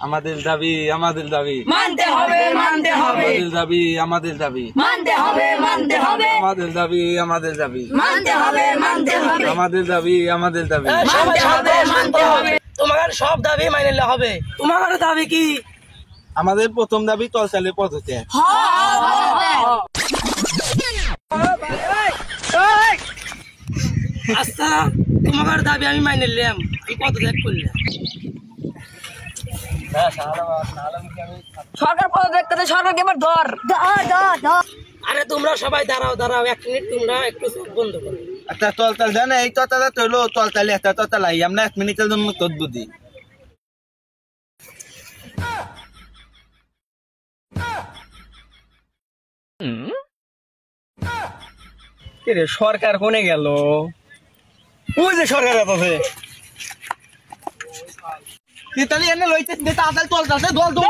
আমাদের দাবি আমাদের দাবি মানতে হবে মানতে হবে আমাদের দাবি আমাদের দাবি মানতে হবে মানতে হবে আমাদের দাবি আমাদের দাবি মানতে হবে মানতে হবে আমাদের দাবি আমাদের দাবি মানতে হবে মানতে হবে তোমার সব দাবি মাইনে নিলে হবে। তোমার দাবি কি? আমাদের প্রথম দাবি তলচালের পদ্ধতি। আচ্ছা তোমার দাবি আমি মাইনে নিলাম, আমি কত ত্যাগ করলাম। সরকার পদত্যাগ করতে সরকারকে এবার ধর ধর। আরে তোমরা সবাই দাঁড়াও দাঁড়াও, 1 মিনিট তোমরা একটু চোখ বন্ধ করো। একটা তলচাল জানে এই তলচালে তৈলো তলচালে একটা তলচালাই আমরা 1 মিনিটের জন্য তোর বুদ্ধি। সরকার কোনে গেল? ওই যে সরকার আছে। তাহলে এনে লইতে তাড়াতাড়ি তলচালতে দল দল